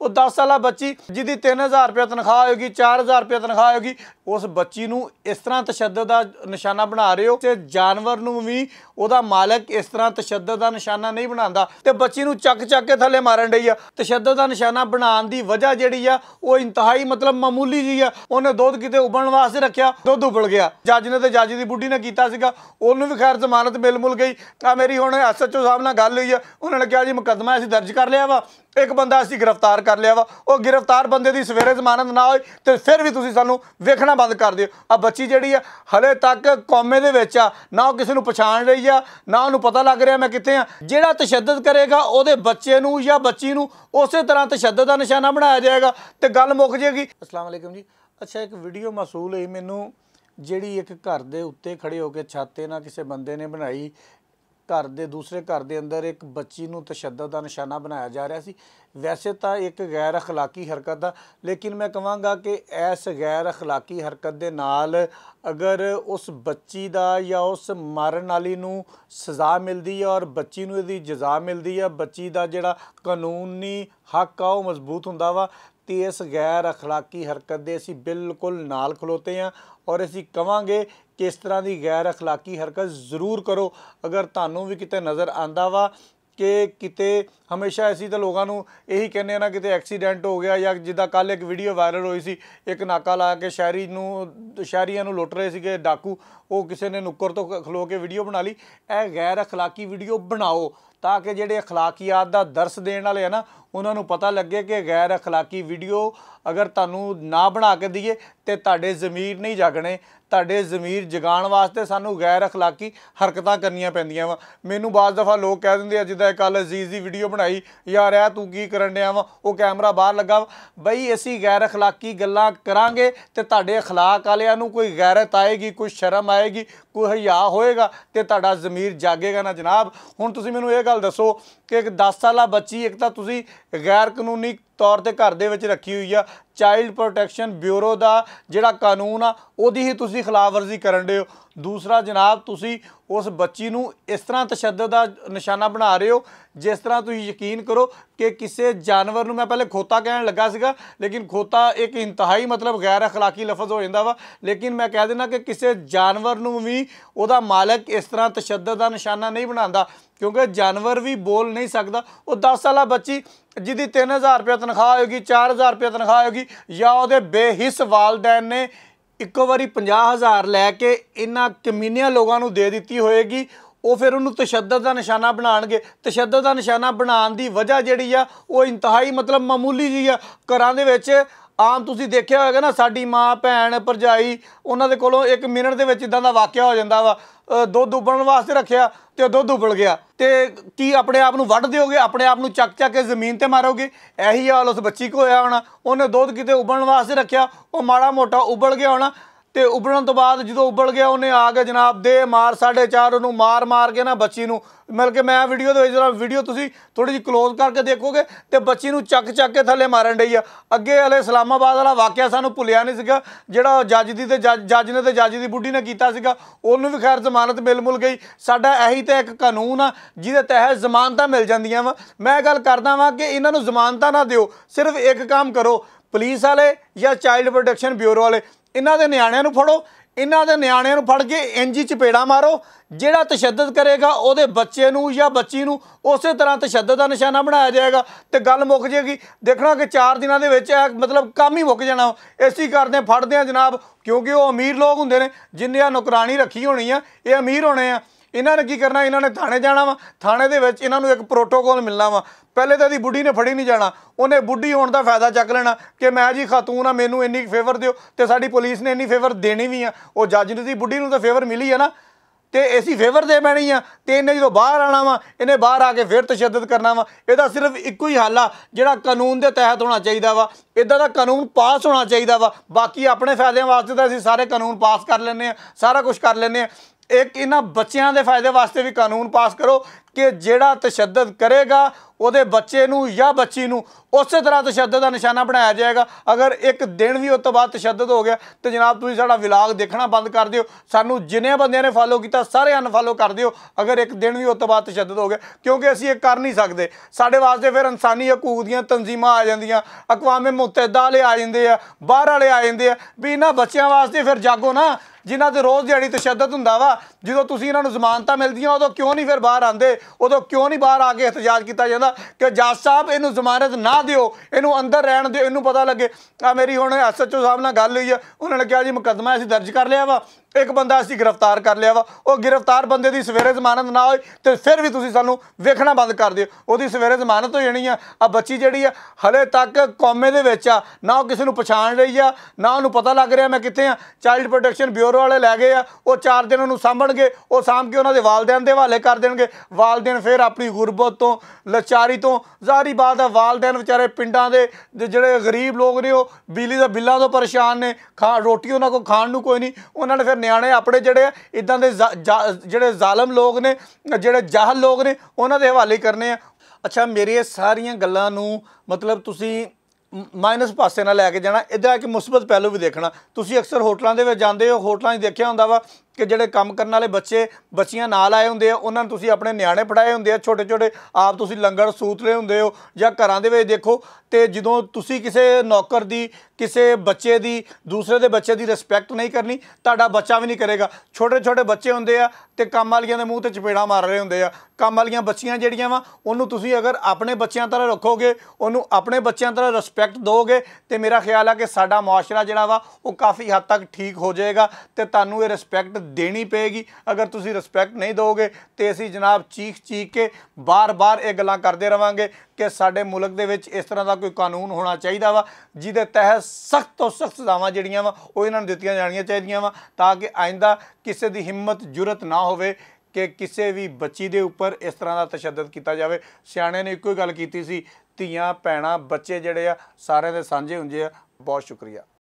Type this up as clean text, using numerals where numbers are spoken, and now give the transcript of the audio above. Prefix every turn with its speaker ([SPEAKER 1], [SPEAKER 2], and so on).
[SPEAKER 1] वो 10 साल बच्ची जिहदी 3000 रुपया तनख्वाह होगी, 4000 रुपया तनख्वाह होगी, उस बच्ची नूं इस तरह तशद्दुद दा निशाना बना रहे हो। ते जानवर नूं भी उहदा मालिक इस तरह तशद्दुद दा निशाना नहीं बनांदा ते बच्ची नूं चक के थल्ले मारन डई आ। तशद्दुद दा निशाना बनाउण दी वजह जिहड़ी आ वो इंतहाई मतलब मामूली जी आ। उहने दुध किते उबलण वास्ते रखिया, दुध उबल गया। जज ने ते जज दी बुढ़ी ने कीता सीगा, उहनूं भी खैर जमानत मिल मुल गई। मेरी हुण SHO साहब नाल गल हुई आ, उन्होंने कहा जी मुकदमा असीं दर्ज कर लिया वा, एक बंदा असीं गिरफ्तार कर लिया वा। वो गिरफ्तार बंदे दी सवेरे जमानत ना होई ते फिर भी तुसीं सानूं वेखना बंद कर दिओ। आ बच्ची जिहड़ी आ हले तक कौमे दे विच आ, ना किसी नूं पछाण रही आ, ना उहनूं पता लग रिहा मैं कित्थे आ। जिहड़ा तशद्दुद करेगा उहदे बच्चे नूं या बच्ची नूं उसे तरह तशद्दुद दा निशाना बनाया जाएगा ते गल मुक जाएगी। अस्सलाम वालेकुम जी। अच्छा, एक वीडियो मसूल हुई मैनूं, जिहड़ी एक घर दे उत्ते खड़े होकर छत ते ना किसी बंदे ने बनाई। घर दे दूसरे घर दे अंदर एक बच्ची नूं तशद्दुद दा निशाना बनाया जा रहा सी। वैसे तो एक गैर अखलाकी हरकत आ, लेकिन मैं कहांगा कि इस गैर अखलाकी हरकत दे नाल अगर उस बच्ची दा या उस मारन वाली नूं सज़ा मिलदी है और बच्ची नूं इहदी जज़ा मिलदी है, बच्ची दा जिहड़ा कानूनी हक आ वो मजबूत हुंदा वा, तो इस गैर अखलाकी हरकत दे असीं बिल्कुल नाल खलोते हैं और असीं कहांगे कि इस तरह की गैर अखलाकी हरकत जरूर करो। अगर तुहानूं भी किते नज़र आंदा वा कि किते हमेशा असीं तो लोगों नूं यही कहने ना किते एक्सीडेंट हो गया, या जिद्दां कल एक वीडियो वायरल हुई सी, एक नाका ला के शहरीਆਂ ਨੂੰ लुट रहे ਸੀਗੇ डाकू, वो किसी ने नुक्कर तो खलो के वीडियो बना ली। ਇਹ गैर अखलाकी वीडियो बनाओ ताकि ਜਿਹੜੇ अखलाकियात ਦਾ दर्स देने वाले है ना उन्होंने पता लगे कि गैर अखलाकी वीडियो अगर तुहानूं ना बना के दईए तो तुहाडे ज़मीर नहीं जागने। तुहाडे ज़मीर जगाउण वास्ते सानूं गैर अखलाकी हरकतां करनियां पैंदियां वा। मैनूं बाज़ दफ़ा लोग कह दिंदे आ जिद्दां कल अजीज़ की वीडियो बनाई, यार ऐ तूं की करन डिया वा, वो कैमरा बाहर लगा। बई असीं गैर अखलाकी गल्लां करांगे तो तुहाडे अखलाक वालिआं नूं कोई गैरत आएगी, कोई शर्म आएगी, कोई हया होएगा तो तुहाडा ज़मीर जागेगा ना जनाब। हुण तुसीं मैनूं ये गल दसो कि एक 10 साला बच्ची एक तां तुसीं गैर कानूनी तौर पर घर दे विच रखी हुई आ, चाइल्ड प्रोटैक्शन ब्यूरो का जिहड़ा कानून आ उहदी ही तुसीं खिलाफवर्जी करन डे हो। दूसरा जनाब तुसीं उस बच्ची नूं इस तरह तशद्दुद दा निशाना बना रहे हो जिस तरह तुसीं यकीन करो कि किसी जानवर नूं, मैं पहले खोता कहण लगा सीगा लेकिन खोता एक इंतहाई मतलब गैर अखलाकी लफज हो जाता वा, लेकिन मैं कह देना कि किसी जानवर नूं भी उहदा मालिक इस तरह तशद्दुद दा निशाना नहीं बनांदा, क्योंकि जानवर भी बोल नहीं सकता। वो 10 साल बच्ची जिहदी 3000 रुपया तनख्वाह होगी, 4000 रुपया तनख्वाह होगी, या उहदे बेहिस वालदैन ने इक्को वारी 50,000 लैके इन्हां कमीनिया लोगों नूं दे दित्ती होएगी, वो फिर उन्होंने तशद्दुद का निशाना बनाएंगे। तशद्दुद का निशाना बनाने की वजह जिहड़ी आ वो इंतहाई मतलब मामूली जी आ। घरां दे विच आम तुसीं देखिआ होएगा ना, साडी माँ भैन भरजाई उन्हां दे कोलों 1 मिनट दे विच इदां दा वाकिया हो जांदा वा। दुध उबलण वास्ते रखिया तो दुध उबल गया, तो की अपने आप नूं वढ दिओगे, अपने आप नूं चक के जमीन ते मारोगे? यही हाल उस बच्ची को होया होना। उन्हें दुध किते उबलण वास्ते रखिया, वो माड़ा मोटा उबल गया होना, तो उबलण तो बाद जो उबल गया उन्हें आ के जनाब दे मार 4.5 उन्होंने मार के ना बच्ची नूं, मिल के मैं वीडियो दे जरा वीडियो तुसीं थोड़ी जी क्लोज करके देखोगे तो बच्ची नूं चक के थल्ले मारन डई आ। अगे हले इस्लामाबाद वाला वाकिया सानूं भुलिया नहीं सीगा, जिहड़ा जज ने ते जज दी बुढ़ी ने कीता सीगा, उहनूं भी खैर जमानत मिल मुल गई। साडा यही तो एक कानून आ जिहदे तहत जमानतां मिल जांदियां वा। मैं गल करदा वां कि इन्हां नूं जमानतां ना दिओ, सिर्फ एक काम करो, पुलिस वाले या चाइल्ड प्रोटैक्शन ब्यूरो वाले इन्हां दे नियाणिਆਂ ਨੂੰ फड़ो, इन्हां दे नियाणिਆਂ ਨੂੰ फड़ के इंज चपेड़ा मारो। जिहड़ा तशद्दुद करेगा उहदे बच्चे नूं या बच्ची नूं उसे तरह तशद्दुद का निशाना बनाया जाएगा तो गल मुक जाएगी। देखना कि 4 दिनों के विच मतलब काम ही मुक जाना। इसी करदे फड़दे जनाब, क्योंकि वो अमीर लोग हुंदे ने जिन्हें नौकरानी रखी होनी आ, ये अमीर होने आ। इन्होंने की करना, इन्होंने थाने जाना वा, थाने दे विच इन्होंने एक प्रोटोकॉल मिलना वा। पहले तो बुढ़ी ने फड़ी नहीं जाना, उन्हें बुढ़ी होने का फायदा चक लेना कि मैं जी खातून आ, मैनू इन्नी फेवर दिओ, तो साडी पुलिस ने इन्नी फेवर देनी भी आ। वो जज दी बुढ़ी नूं तो फेवर मिली है ना, तो ऐसी फेवर दे पैनी आ, तो इन्हें जो बाहर आना वा, इन्हें बाहर आके फिर तशद्दुद करना वा। इहदा सिर्फ इक्को ही हल आ जिहड़ा कानून के तहत होना चाहिए वा। इदां दा कानून पास होना चाहिए वा। बाकी अपने फायदे वास्ते तो असीं सारे कानून पास कर लैंदे आ, सारा कुछ कर लैंदे आ। एक इन्हां बच्चों के फायदे वास्ते भी कानून पास करो कि जिहड़ा तशद्दद करेगा ਉਹਦੇ ਬੱਚੇ ਨੂੰ ਜਾਂ ਬੱਚੀ ਨੂੰ ਉਸੇ ਤਰ੍ਹਾਂ ਤਸ਼ੱਦਦ ਦਾ ਨਿਸ਼ਾਨਾ ਬਣਾਇਆ ਜਾਏਗਾ। ਅਗਰ ਇੱਕ ਦਿਨ ਵੀ ਉਸ ਤੋਂ ਬਾਅਦ ਤਸ਼ੱਦਦ ਹੋ ਗਿਆ ਤੇ ਜਨਾਬ ਤੁਸੀਂ ਸਾਡਾ ਵਿਲਾਗ ਦੇਖਣਾ ਬੰਦ ਕਰ ਦਿਓ, ਸਾਨੂੰ ਜਿੰਨੇ ਬੰਦਿਆਂ ਨੇ ਫਾਲੋ ਕੀਤਾ ਸਾਰੇ ਅਨਫਾਲੋ ਕਰ ਦਿਓ ਅਗਰ ਇੱਕ ਦਿਨ ਵੀ ਉਸ ਤੋਂ ਬਾਅਦ ਤਸ਼ੱਦਦ ਹੋ ਗਿਆ, ਕਿਉਂਕਿ ਅਸੀਂ ਇਹ ਕਰ ਨਹੀਂ ਸਕਦੇ। ਸਾਡੇ ਵਾਸਤੇ ਫਿਰ ਇਨਸਾਨੀ ਹਕੂਕ ਦੀਆਂ ਤਨਜ਼ੀਮਾਂ ਆ ਜਾਂਦੀਆਂ, ਅਕਵਾਮ ਮੁਤਹਿਦਾ ਵਾਲੇ ਆ ਜਾਂਦੇ ਆ, ਬਾਹਰ ਵਾਲੇ ਆ ਜਾਂਦੇ ਆ ਵੀ ਇਹਨਾਂ ਬੱਚਿਆਂ ਵਾਸਤੇ ਫਿਰ ਜਾਗੋ ਨਾ ਜਿਨ੍ਹਾਂ ਦੇ ਰੋਜ਼ ਦਿਹਾੜੀ ਤਸ਼ੱਦਦ ਹੁੰਦਾ ਵਾ। ਜਦੋਂ ਤੁਸੀਂ ਇਹਨਾਂ ਨੂੰ ਜ਼ਮਾਨਤਾਂ ਮਿਲਦੀਆਂ ਉਦੋਂ ਕਿਉਂ ਨਹੀਂ ਫਿਰ ਬਾਹਰ ਆਉਂਦੇ, ਉਦੋਂ ਕਿਉਂ ਨਹੀਂ ਬਾਹਰ ਆ ਕੇ ਇhtਜਾਜ ਕੀਤਾ ਜਾਂਦਾ कि जज साहब इनू जमानत ना दिओ, इनू अंदर रहन दिओ, इनू पता लगे। मेरी हुण SHO साहब नाल गल हुई है, उन्होंने कहा जी मुकदमा असीं दर्ज कर लिया वा, एक बंदा असीं गिरफ्तार कर लिया वा, वो गिरफ्तार बंदे की सवेरे जमानत ना होए तो फिर भी तुसीं सानू वेखना बंद कर दिओ, उहदी सवेरे जमानत हो जानी है। आ बच्ची जिहड़ी आ हले तक कौमे दे विच आ, ना वो किसी नू पछाण रही आ, ना उहनूं पता लग रहा मैं कित्थे आ। चाइल्ड प्रोटैक्शन ब्यूरो वाले लै गए आ, वो 4 दिन उहनूं साਂਭਣਗੇ, वो साਂਭ के उन्हां दे वालदैन दे हवाले कर देणगे। वालदैन फिर अपनी गुरबत तो लाचारी तो ਜ਼ਾਹਰੀ बात है वालदैन बेचारे पिंडां दे ਜਿਹੜੇ गरीब लोग ने वो बिजली के बिलों तो परेशान ने, रोटी उन्होंने को खाण नूं कोई नहीं, उन्होंने फिर नियाणे अपने ਜਿਹੜੇ इदां दे ਜਿਹੜੇ ਜ਼ਾਲਮ लोग ने, ਜਿਹੜੇ जाहल लोग ने, उन्होंने दे हवाले करने आ। अच्छा मेरी सारियां गल्लां नूं मतलब तुसीं माइनस पासे ना लैके जाना, इहदा एक मुस्बत पहलू भी देखना। तुसीं अक्सर होटलों के जाते हो, होटलों 'ਚ देखिया हुंदा वा कि ਜਿਹੜੇ ਕੰਮ ਕਰਨ ਵਾਲੇ ਬੱਚੇ ਬੱਚੀਆਂ ਨਾਲ ਆਏ ਹੁੰਦੇ ਆ, ਉਹਨਾਂ ਨੂੰ ਤੁਸੀਂ ਆਪਣੇ ਨਿਆਣੇ ਫੜਾਏ ਹੁੰਦੇ ਆ ਛੋਟੇ ਛੋਟੇ, ਆਪ ਤੁਸੀਂ ਲੰਗਰ ਸੂਤ ਰਹੇ ਹੁੰਦੇ ਹੋ ਜਾਂ ਘਰਾਂ ਦੇ ਵਿੱਚ ਦੇਖੋ। ਤੇ ਜਦੋਂ ਤੁਸੀਂ ਕਿਸੇ ਨੌਕਰ ਦੀ, ਕਿਸੇ ਬੱਚੇ ਦੀ, ਦੂਸਰੇ ਦੇ ਬੱਚੇ ਦੀ ਰਿਸਪੈਕਟ ਨਹੀਂ ਕਰਨੀ, ਤੁਹਾਡਾ ਬੱਚਾ ਵੀ ਨਹੀਂ ਕਰੇਗਾ। ਛੋਟੇ ਛੋਟੇ ਬੱਚੇ ਹੁੰਦੇ ਆ ਤੇ ਕੰਮ ਵਾਲੀਆਂ ਦੇ ਮੂੰਹ ਤੇ ਚਪੇੜਾਂ ਮਾਰ ਰਹੇ ਹੁੰਦੇ ਆ। ਕੰਮ ਵਾਲੀਆਂ ਬੱਚੀਆਂ ਜਿਹੜੀਆਂ ਵਾ ਉਹਨੂੰ ਤੁਸੀਂ ਅਗਰ ਆਪਣੇ ਬੱਚਿਆਂ ਤਰ੍ਹਾਂ ਰੱਖੋਗੇ, ਉਹਨੂੰ ਆਪਣੇ ਬੱਚਿਆਂ ਤਰ੍ਹਾਂ ਰਿਸਪੈਕਟ ਦੋਗੇ ਤੇ ਮੇਰਾ ਖਿਆਲ ਆ ਕਿ ਸਾਡਾ ਮੁਆਸ਼ਰਾ ਜਿਹੜਾ ਵਾ ਉਹ ਕਾਫੀ ਹੱਦ ਤੱਕ ਠੀਕ ਹੋ ਜਾਏਗਾ ਤੇ ਤੁਹਾਨੂੰ ਇਹ ਰਿਸਪੈਕਟ देनी पेगी। अगर तुसी रिस्पैक्ट नहीं दोगे तो असी जनाब चीख चीख के बार बार ये गल्लां करते रहांगे कि साडे मुल्क दे विच इस तरह का कोई कानून होना चाहिए वा जिहदे तहत सख्त तो सख्त सज़ावां जिहड़ियां वा वो इन्हां नूं दित्तियां जाणियां चाहिदियां वा, ताकि आइंदा किसी की हिम्मत जुरत ना होवे कि किसी भी बच्ची दे उपर इस तरह का तशद्दद किया जाए। सियाणे ने इक्को गल कीती सी, धीआं भैणां बच्चे जिहड़े आ सारे दे सांझे हुंदे आ। बहुत शुक्रिया।